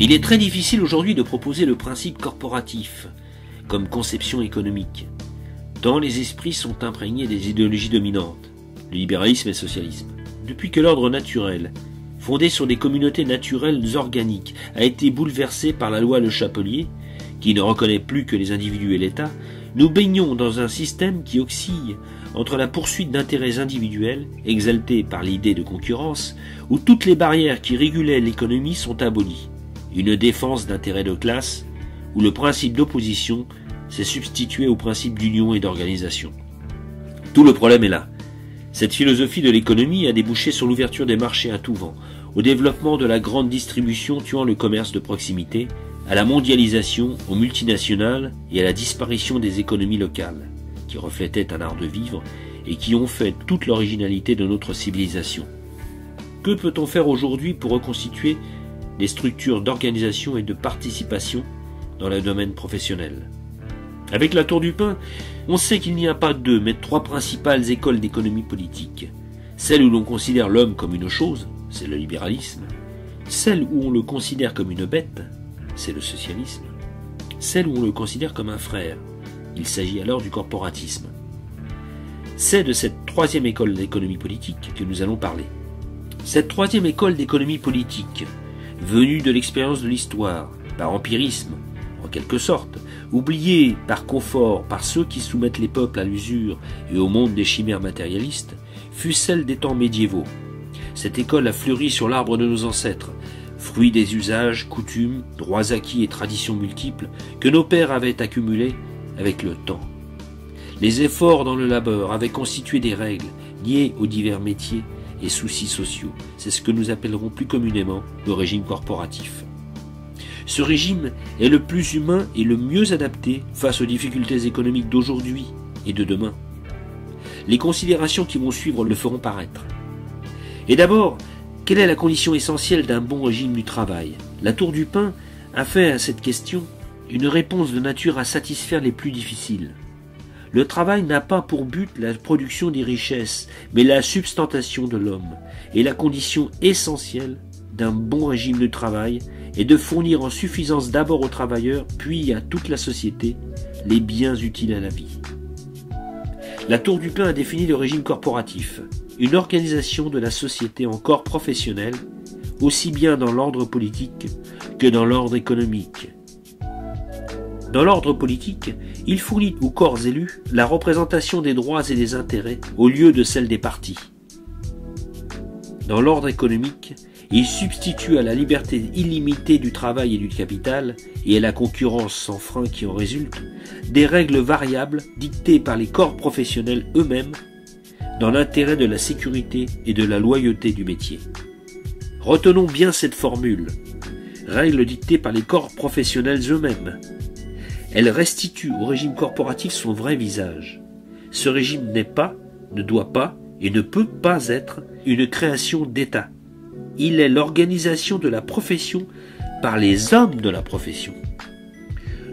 Il est très difficile aujourd'hui de proposer le principe corporatif comme conception économique, tant les esprits sont imprégnés des idéologies dominantes, le libéralisme et le socialisme. Depuis que l'ordre naturel, fondé sur des communautés naturelles organiques, a été bouleversé par la loi Le Chapelier, qui ne reconnaît plus que les individus et l'État, nous baignons dans un système qui oscille entre la poursuite d'intérêts individuels, exaltés par l'idée de concurrence, où toutes les barrières qui régulaient l'économie sont abolies, une défense d'intérêts de classe, où le principe d'opposition s'est substitué au principe d'union et d'organisation. Tout le problème est là. Cette philosophie de l'économie a débouché sur l'ouverture des marchés à tout vent, au développement de la grande distribution tuant le commerce de proximité, à la mondialisation, aux multinationales et à la disparition des économies locales, qui reflétaient un art de vivre et qui ont fait toute l'originalité de notre civilisation. Que peut-on faire aujourd'hui pour reconstituer des structures d'organisation et de participation dans le domaine professionnel? Avec la Tour du Pin, on sait qu'il n'y a pas deux, mais trois principales écoles d'économie politique. Celle où l'on considère l'homme comme une chose, c'est le libéralisme. Celle où on le considère comme une bête, c'est le socialisme. Celle où on le considère comme un frère, il s'agit alors du corporatisme. C'est de cette troisième école d'économie politique que nous allons parler. Cette troisième école d'économie politique, venue de l'expérience de l'histoire, par empirisme, en quelque sorte, oubliée par confort par ceux qui soumettent les peuples à l'usure et au monde des chimères matérialistes, fut celle des temps médiévaux. Cette école a fleuri sur l'arbre de nos ancêtres, fruit des usages, coutumes, droits acquis et traditions multiples que nos pères avaient accumulés avec le temps. Les efforts dans le labeur avaient constitué des règles liées aux divers métiers et soucis sociaux. C'est ce que nous appellerons plus communément le régime corporatif. Ce régime est le plus humain et le mieux adapté face aux difficultés économiques d'aujourd'hui et de demain. Les considérations qui vont suivre le feront paraître. Et d'abord, quelle est la condition essentielle d'un bon régime du travail? La Tour du Pin a fait à cette question une réponse de nature à satisfaire les plus difficiles. Le travail n'a pas pour but la production des richesses, mais la substantation de l'homme, et la condition essentielle d'un bon régime de travail est de fournir en suffisance d'abord aux travailleurs, puis à toute la société, les biens utiles à la vie. La Tour du Pin a défini le régime corporatif, une organisation de la société en corps professionnel, aussi bien dans l'ordre politique que dans l'ordre économique. Dans l'ordre politique, il fournit aux corps élus la représentation des droits et des intérêts au lieu de celle des partis. Dans l'ordre économique, il substitue à la liberté illimitée du travail et du capital, et à la concurrence sans frein qui en résulte, des règles variables dictées par les corps professionnels eux-mêmes, dans l'intérêt de la sécurité et de la loyauté du métier. Retenons bien cette formule, règles dictées par les corps professionnels eux-mêmes. Elle restitue au régime corporatif son vrai visage. Ce régime n'est pas, ne doit pas et ne peut pas être une création d'État. Il est l'organisation de la profession par les hommes de la profession.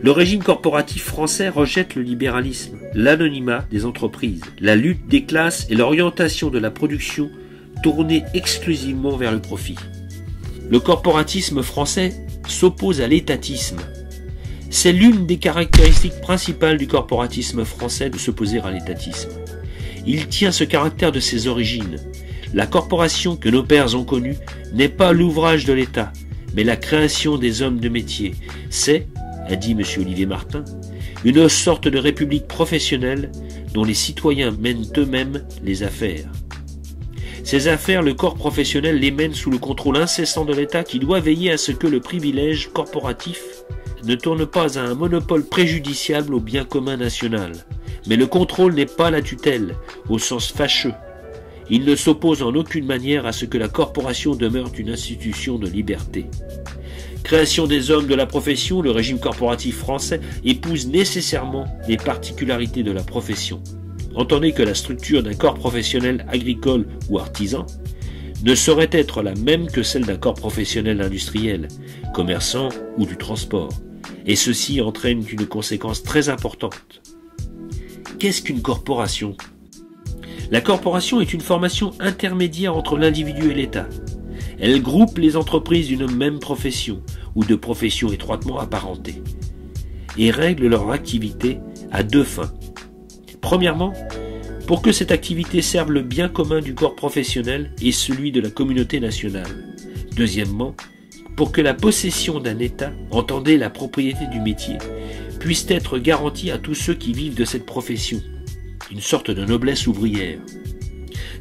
Le régime corporatif français rejette le libéralisme, l'anonymat des entreprises, la lutte des classes et l'orientation de la production tournée exclusivement vers le profit. Le corporatisme français s'oppose à l'étatisme. C'est l'une des caractéristiques principales du corporatisme français de s'opposer à l'étatisme. Il tient ce caractère de ses origines. La corporation que nos pères ont connue n'est pas l'ouvrage de l'État, mais la création des hommes de métier. C'est, a dit M. Olivier Martin, une sorte de république professionnelle dont les citoyens mènent eux-mêmes les affaires. Ces affaires, le corps professionnel les mène sous le contrôle incessant de l'État qui doit veiller à ce que le privilège corporatif ne tourne pas à un monopole préjudiciable au bien commun national. Mais le contrôle n'est pas la tutelle, au sens fâcheux. Il ne s'oppose en aucune manière à ce que la corporation demeure une institution de liberté. Création des hommes de la profession, le régime corporatif français épouse nécessairement les particularités de la profession. Entendez que la structure d'un corps professionnel agricole ou artisan ne saurait être la même que celle d'un corps professionnel industriel, commerçant ou du transport. Et ceci entraîne une conséquence très importante. Qu'est-ce qu'une corporation ? La corporation est une formation intermédiaire entre l'individu et l'État. Elle groupe les entreprises d'une même profession, ou de professions étroitement apparentées, et règlent leur activité à deux fins. Premièrement, pour que cette activité serve le bien commun du corps professionnel et celui de la communauté nationale. Deuxièmement, pour que la possession d'un État, entendez la propriété du métier, puisse être garantie à tous ceux qui vivent de cette profession, une sorte de noblesse ouvrière.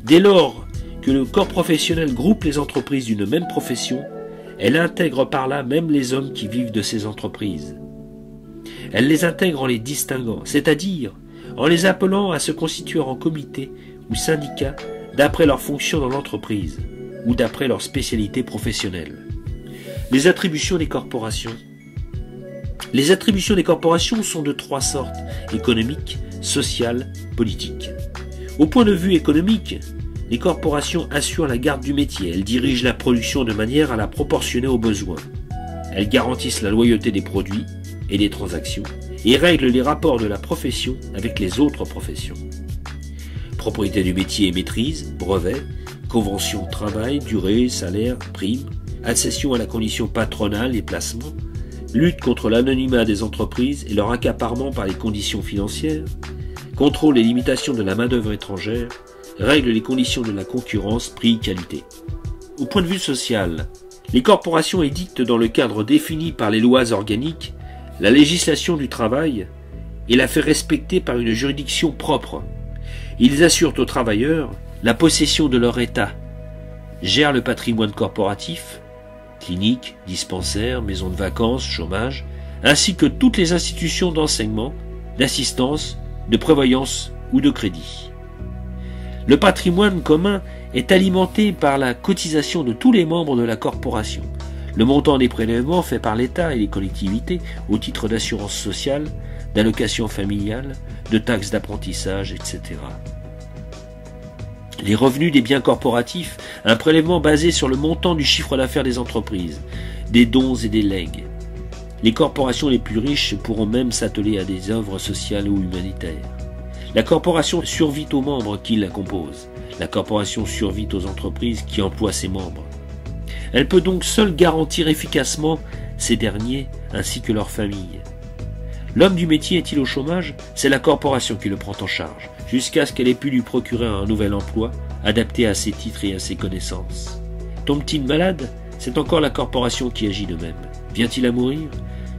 Dès lors que le corps professionnel groupe les entreprises d'une même profession, elle intègre par là même les hommes qui vivent de ces entreprises. Elle les intègre en les distinguant, c'est-à-dire en les appelant à se constituer en comité ou syndicat d'après leur fonction dans l'entreprise ou d'après leur spécialité professionnelle. Les attributions des corporations. Les attributions des corporations sont de trois sortes, économiques, sociales, politiques. Au point de vue économique, les corporations assurent la garde du métier, elles dirigent la production de manière à la proportionner aux besoins. Elles garantissent la loyauté des produits et des transactions et règlent les rapports de la profession avec les autres professions. Propriété du métier et maîtrise, brevets, conventions de travail, durée, salaire, primes, accession à la condition patronale et placement, lutte contre l'anonymat des entreprises et leur accaparement par les conditions financières, contrôle et limitation de la main-d'œuvre étrangère, règle les conditions de la concurrence, prix, qualité. Au point de vue social, les corporations édictent dans le cadre défini par les lois organiques la législation du travail et la fait respecter par une juridiction propre. Ils assurent aux travailleurs la possession de leur état, gèrent le patrimoine corporatif, cliniques, dispensaires, maisons de vacances, chômage, ainsi que toutes les institutions d'enseignement, d'assistance, de prévoyance ou de crédit. Le patrimoine commun est alimenté par la cotisation de tous les membres de la corporation. Le montant des prélèvements fait par l'État et les collectivités au titre d'assurance sociale, d'allocations familiales, de taxes d'apprentissage, etc. Les revenus des biens corporatifs, un prélèvement basé sur le montant du chiffre d'affaires des entreprises, des dons et des legs. Les corporations les plus riches pourront même s'atteler à des œuvres sociales ou humanitaires. La corporation survit aux membres qui la composent. La corporation survit aux entreprises qui emploient ses membres. Elle peut donc seule garantir efficacement ces derniers ainsi que leurs familles. L'homme du métier est-il au chômage? C'est la corporation qui le prend en charge, jusqu'à ce qu'elle ait pu lui procurer un nouvel emploi, adapté à ses titres et à ses connaissances. Tombe-t-il malade? C'est encore la corporation qui agit de même. Vient-il à mourir?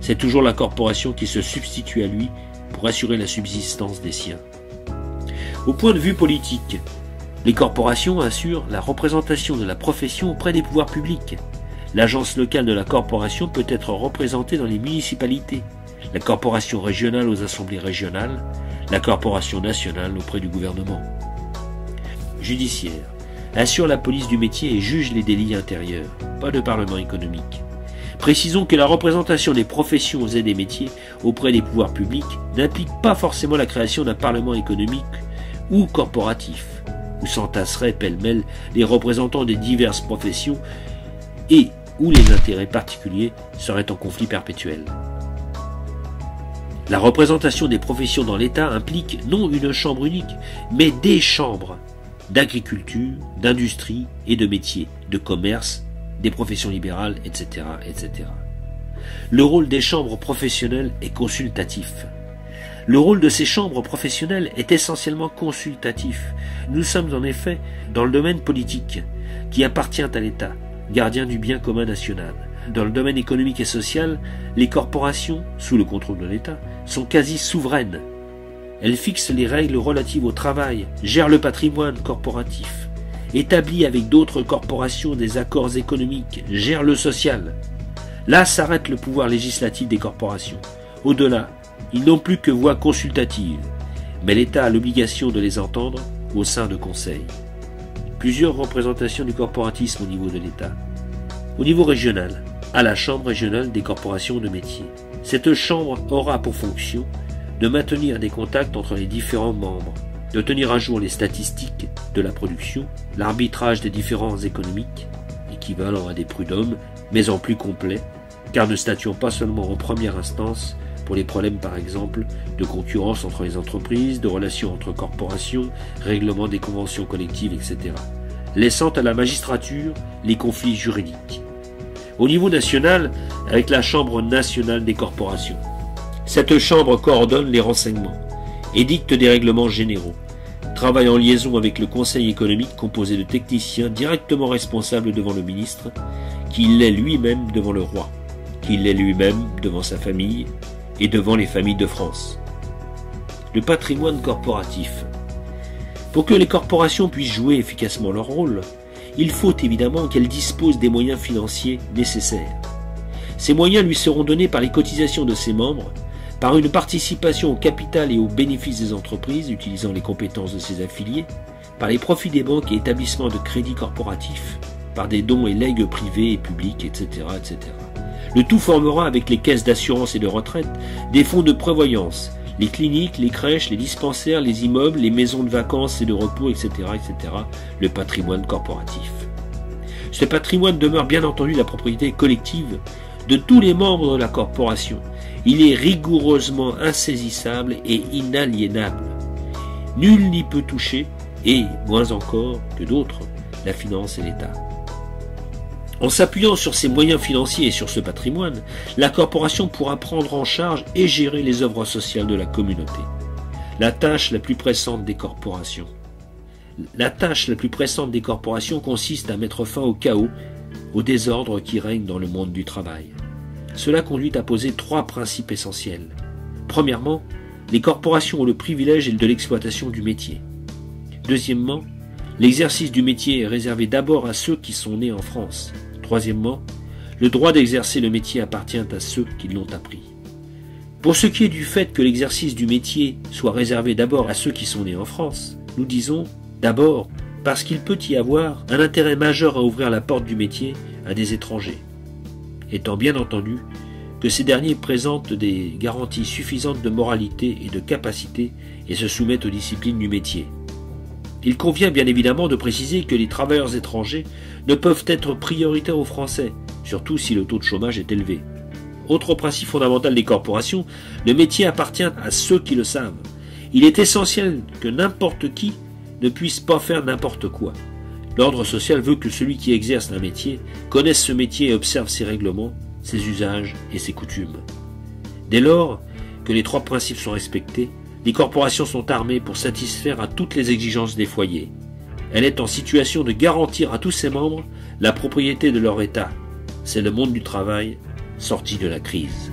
C'est toujours la corporation qui se substitue à lui pour assurer la subsistance des siens. Au point de vue politique, les corporations assurent la représentation de la profession auprès des pouvoirs publics. L'agence locale de la corporation peut être représentée dans les municipalités, la corporation régionale aux assemblées régionales, la corporation nationale auprès du gouvernement. Judiciaire, assure la police du métier et juge les délits intérieurs, pas de parlement économique. Précisons que la représentation des professions et des métiers auprès des pouvoirs publics n'implique pas forcément la création d'un parlement économique ou corporatif, où s'entasseraient pêle-mêle les représentants des diverses professions et où les intérêts particuliers seraient en conflit perpétuel. La représentation des professions dans l'État implique non une chambre unique, mais des chambres d'agriculture, d'industrie et de métiers, de commerce, des professions libérales, etc., etc. Le rôle des chambres professionnelles est consultatif. Le rôle de ces chambres professionnelles est essentiellement consultatif. Nous sommes en effet dans le domaine politique, qui appartient à l'État, gardien du bien commun national. Dans le domaine économique et social, les corporations, sous le contrôle de l'État, sont quasi souveraines. Elles fixent les règles relatives au travail, gèrent le patrimoine corporatif, établissent avec d'autres corporations des accords économiques, gèrent le social. Là s'arrête le pouvoir législatif des corporations. Au-delà, ils n'ont plus que voix consultative, mais l'État a l'obligation de les entendre au sein de conseils. Plusieurs représentations du corporatisme au niveau de l'État. Au niveau régional, à la Chambre régionale des corporations de métiers. Cette chambre aura pour fonction de maintenir des contacts entre les différents membres, de tenir à jour les statistiques de la production, l'arbitrage des différences économiques, équivalent à des prud'hommes, mais en plus complet, car ne statuant pas seulement en première instance pour les problèmes par exemple de concurrence entre les entreprises, de relations entre corporations, règlement des conventions collectives, etc., laissant à la magistrature les conflits juridiques. au niveau national avec la Chambre nationale des corporations. Cette chambre coordonne les renseignements, édicte des règlements généraux, travaille en liaison avec le Conseil économique composé de techniciens directement responsables devant le ministre, qui l'est lui-même devant le roi, qui l'est lui-même devant sa famille et devant les familles de France. Le patrimoine corporatif. Pour que les corporations puissent jouer efficacement leur rôle, il faut évidemment qu'elles disposent des moyens financiers nécessaires. Ces moyens lui seront donnés par les cotisations de ses membres, par une participation au capital et aux bénéfices des entreprises utilisant les compétences de ses affiliés, par les profits des banques et établissements de crédit corporatifs, par des dons et legs privés et publics, etc., etc. Le tout formera avec les caisses d'assurance et de retraite des fonds de prévoyance, les cliniques, les crèches, les dispensaires, les immeubles, les maisons de vacances et de repos, etc., etc., le patrimoine corporatif. Ce patrimoine demeure bien entendu la propriété collective de tous les membres de la corporation. Il est rigoureusement insaisissable et inaliénable. Nul n'y peut toucher, et, moins encore que d'autres, la finance et l'État. En s'appuyant sur ses moyens financiers et sur ce patrimoine, la corporation pourra prendre en charge et gérer les œuvres sociales de la communauté. La tâche la plus pressante des corporations. La tâche la plus pressante des corporations consiste à mettre fin au chaos, au désordre qui règne dans le monde du travail. Cela conduit à poser 3 principes essentiels. Premièrement, les corporations ont le privilège de l'exploitation du métier. Deuxièmement, l'exercice du métier est réservé d'abord à ceux qui sont nés en France. Troisièmement, le droit d'exercer le métier appartient à ceux qui l'ont appris. Pour ce qui est du fait que l'exercice du métier soit réservé d'abord à ceux qui sont nés en France, nous disons d'abord parce qu'il peut y avoir un intérêt majeur à ouvrir la porte du métier à des étrangers, étant bien entendu que ces derniers présentent des garanties suffisantes de moralité et de capacité et se soumettent aux disciplines du métier. Il convient bien évidemment de préciser que les travailleurs étrangers ne peuvent être prioritaires aux Français, surtout si le taux de chômage est élevé. Autre principe fondamental des corporations, le métier appartient à ceux qui le savent. Il est essentiel que n'importe qui ne puisse pas faire n'importe quoi. L'ordre social veut que celui qui exerce un métier connaisse ce métier et observe ses règlements, ses usages et ses coutumes. Dès lors que les 3 principes sont respectés, les corporations sont armées pour satisfaire à toutes les exigences des foyers. Elle est en situation de garantir à tous ses membres la propriété de leur État. C'est le monde du travail sorti de la crise.